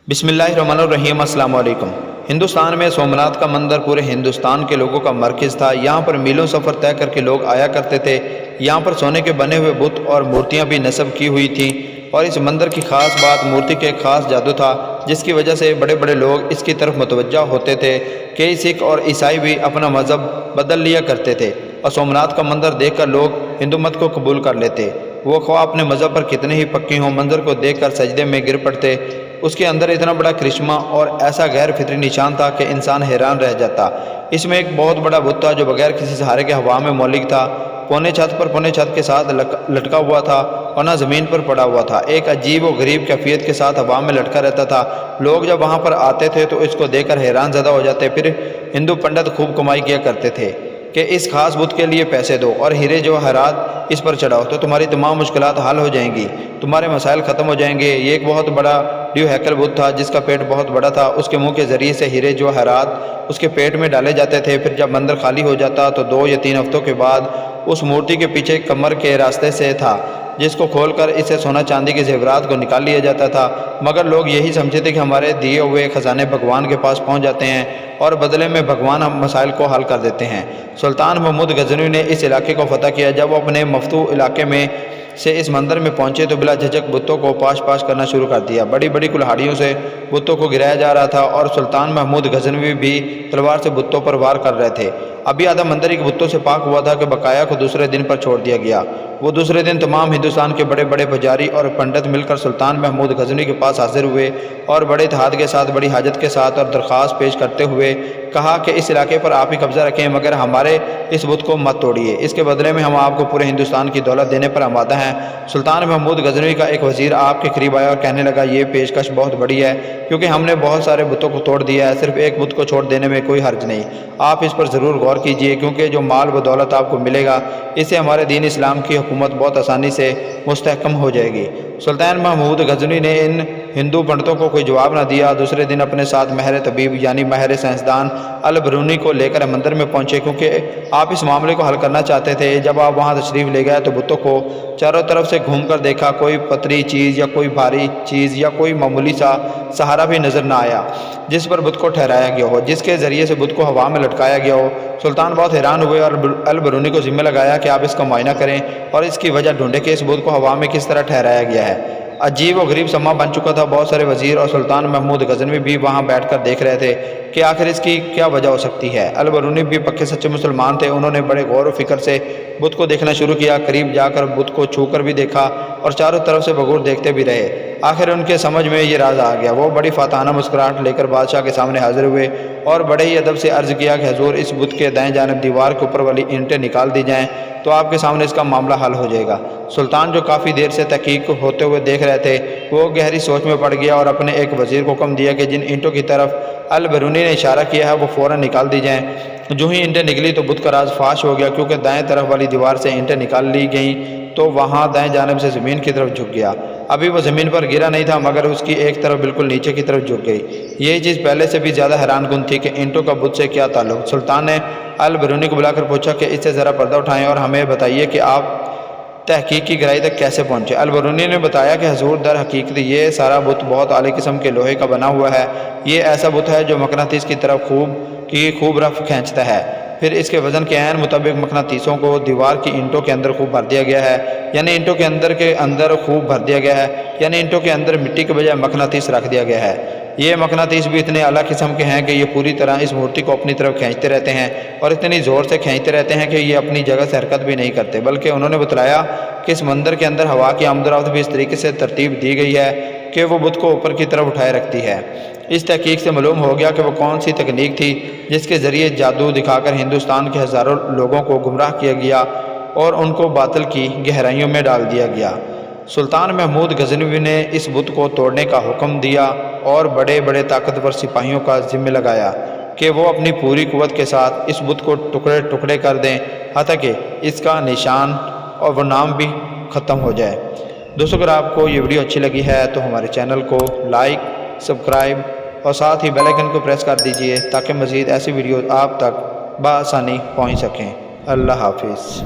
बिस्मिल्लाहिर्रहमानिर्रहीम। अस्सलाम वालेकुम। हिंदुस्तान में सोमनाथ का मंदिर पूरे हिंदुस्तान के लोगों का मरकज़ था। यहाँ पर मीलों सफ़र तय करके लोग आया करते थे। यहाँ पर सोने के बने हुए बुत और मूर्तियाँ भी नस्ब की हुई थीं और इस मंदिर की ख़ास बात मूर्ति के ख़ास जादू था, जिसकी वजह से बड़े बड़े लोग इसकी तरफ मुतवज्जा होते थे। कई सिख और ईसाई भी अपना मज़हब बदल लिया करते थे और सोमनाथ का मंदिर देखकर लोग हिंदू मत को कबूल कर लेते। वो ख्वाह अपने मज़हब पर कितने ही पक्के हों, मंदिर को देखकर सजदे में गिर पड़ते। उसके अंदर इतना बड़ा करिश्मा और ऐसा गैर फितरी निशान था कि इंसान हैरान रह जाता। इसमें एक बहुत बड़ा बुत था जो बगैर किसी सहारे के हवा में मौलिक था। पौने छत के साथ लटका हुआ था और ना ज़मीन पर पड़ा हुआ था। एक अजीब व गरीब कैफियत के साथ हवा में लटका रहता था। लोग जब वहाँ पर आते थे तो इसको देखकर हैरान ज़दा हो जाते। फिर हिंदू पंडित खूब कमाई किया करते थे कि इस खास बुत के लिए पैसे दो और हीरे जवाहरात इस पर चढ़ाओ तो तुम्हारी तमाम मुश्किलात हल हो जाएंगी, तुम्हारे मसाइल ख़त्म हो जाएंगे। ये एक बहुत बड़ा ड्यू हैकल बुत था जिसका पेट बहुत बड़ा था। उसके मुंह के ज़रिए से हीरे जवाहरात उसके पेट में डाले जाते थे। फिर जब मंदिर खाली हो जाता तो 2 या 3 हफ्तों के बाद उस मूर्ति के पीछे कमर के रास्ते से था, जिसको खोलकर इससे सोना चांदी के जेवरात को निकाल लिया जाता था। मगर लोग यही समझते थे कि हमारे दिए हुए ख़जाने भगवान के पास पहुंच जाते हैं और बदले में भगवान हम मसाइल को हल कर देते हैं। सुल्तान महमूद गजनवी ने इस इलाके को फतह किया। जब वो अपने मफतू इलाके में से इस मंदिर में पहुंचे तो बिला झिझक बुतों को पाश पाश करना शुरू कर दिया। बड़ी बड़ी कुल्हाड़ियों से बुतों को गिराया जा रहा था और सुल्तान महमूद गजनवी भी तलवार से बुतों पर वार कर रहे थे। अभी आधा मंदिर एक बुतों से पाक हुआ था कि बकाया को दूसरे दिन पर छोड़ दिया गया। वो दूसरे दिन तमाम हिंदुस्तान के बड़े बड़े पुजारी और पंडित मिलकर सुल्तान महमूद गजनवी के पास हाजिर हुए और बड़े इत्तेहाद के साथ, बड़ी हाजत के साथ और दरख्वास्त पेश करते हुए कहा कि इस इलाके पर आप ही कब्जा रखें, मगर हमारे इस बुत को मत तोड़िए। इसके बदले में हम आपको पूरे हिंदुस्तान की दौलत देने पर आमादा हैं। सुल्तान महमूद गजनवी का एक वजीर आपके करीब आया और कहने लगा, ये पेशकश बहुत बड़ी है क्योंकि हमने बहुत सारे बुतों को तोड़ दिया है, सिर्फ एक बुत को छोड़ देने में कोई हर्ज नहीं। आप इस पर ज़रूर गौर कीजिए क्योंकि जो माल व दौलत आपको मिलेगा इससे हमारे दीन इस्लाम की हुकूमत बहुत आसानी से मुस्तहकम हो जाएगी। सुल्तान महमूद गजनवी ने इन हिंदू पंडितों को कोई जवाब न दिया। दूसरे दिन अपने साथ महर तबीब यानी महर साइंसदान अल बरूनी को लेकर मंदिर में पहुंचे क्योंकि आप इस मामले को हल करना चाहते थे। जब आप वहां तशरीफ़ ले गए तो बुतों को चारों तरफ से घूमकर देखा, कोई पतली चीज़ या कोई भारी चीज़ या कोई मामूली सा सहारा भी नज़र न आया जिस पर बुत को ठहराया गया हो, जिसके ज़रिए से बुत को हवा में लटकाया गया हो। सुल्तान बहुत हैरान हुए और अल बरूनी को ज़िम्मे लगाया कि आप इसका मुआयना करें और इसकी वजह ढूंढें कि इस बुत को हवा में किस तरह ठहराया गया है। अजीब व गरीब समा बन चुका था। बहुत सारे वजीर और सुल्तान महमूद गजनवी भी वहां बैठकर देख रहे थे कि आखिर इसकी क्या वजह हो सकती है। अल बरूनी भी पक्के सच्चे मुसलमान थे। उन्होंने बड़े गौर व फिक्र से बुत को देखना शुरू किया। करीब जाकर बुत को छू कर भी देखा और चारों तरफ से बगौर देखते भी रहे। आखिर उनके समझ में ये राज आ गया। वो बड़ी फाताना मुस्कुराहट लेकर बादशाह के सामने हाजिर हुए और बड़े ही अदब से अर्ज़ किया कि हजूर, इस बुत के दाएं जानिब दीवार के ऊपर वाली ईंटें निकाल दी जाएं तो आपके सामने इसका मामला हल हो जाएगा। सुल्तान जो काफ़ी देर से तहकीक होते हुए देख रहे थे वो गहरी सोच में पड़ गया और अपने एक वजीर को हुक्म दिया कि जिन ईंटों की तरफ अल बरूनी ने इशारा किया है वो फ़ौरन निकाल दी जाएं। जो ही ईंटें निकली तो बुत का राज फाश हो गया क्योंकि दाएं तरफ वाली दीवार से ईंटें निकाल ली गईं तो वहाँ दाएं जानिब से ज़मीन की तरफ झुक गया। अभी वो ज़मीन पर गिरा नहीं था मगर उसकी एक तरफ बिल्कुल नीचे की तरफ झुक गई। यही चीज़ पहले से भी ज़्यादा हैरानकुन थी कि ईंटों का बुत से क्या ताल्लुक। सुल्तान ने अल बरूनी को बुलाकर पूछा कि इससे ज़रा पर्दा उठाएं और हमें बताइए कि आप तहकीक की गहराई तक कैसे पहुँचे। अल बरूनी ने बताया कि हजूर, दर हकीकत ये सारा बुत बहुत आली किस्म के लोहे का बना हुआ है। ये ऐसा बुत है जो मकनातीस की तरफ खूब रफ खींचता है। फिर इसके वज़न के ऐन मुताबिक मकनातीसों को दीवार की ईंटों के अंदर खूब भर दिया गया है, यानी ईंटों के अंदर खूब भर दिया गया है, यानी ईंटों के अंदर मिट्टी के बजाय मकनातीस रख दिया गया है। ये मकनातीस भी इतने अला किस्म के हैं कि ये पूरी तरह इस मूर्ति को अपनी तरफ खींचते रहते हैं और इतनी ज़ोर से खींचते रहते हैं कि ये अपनी जगह से हरकत भी नहीं करते। बल्कि उन्होंने बताया कि इस मंदिर के अंदर हवा की आमदरफ्त भी इस तरीके से तरतीब दी गई है कि वो बुत को ऊपर की तरफ उठाए रखती है। इस तहकीक से मालूम हो गया कि वो कौन सी तकनीक थी जिसके ज़रिए जादू दिखाकर हिंदुस्तान के हज़ारों लोगों को गुमराह किया गया और उनको बातिल की गहराइयों में डाल दिया गया। सुल्तान महमूद गजनवी ने इस बुत को तोड़ने का हुक्म दिया और बड़े बड़े ताकतवर सिपाहियों का ज़िम्मे लगाया कि वो अपनी पूरी कुव्वत के साथ इस बुत को टुकड़े टुकड़े कर दें, हत्ता कि इसका निशान और वो नाम भी ख़त्म हो जाए। दोस्तों, अगर आपको ये वीडियो अच्छी लगी है तो हमारे चैनल को लाइक, सब्सक्राइब और साथ ही बेल आइकन को प्रेस कर दीजिए ताकि मज़ीद ऐसी वीडियो आप तक बआसानी पहुँच सकें। अल्लाह हाफिज़।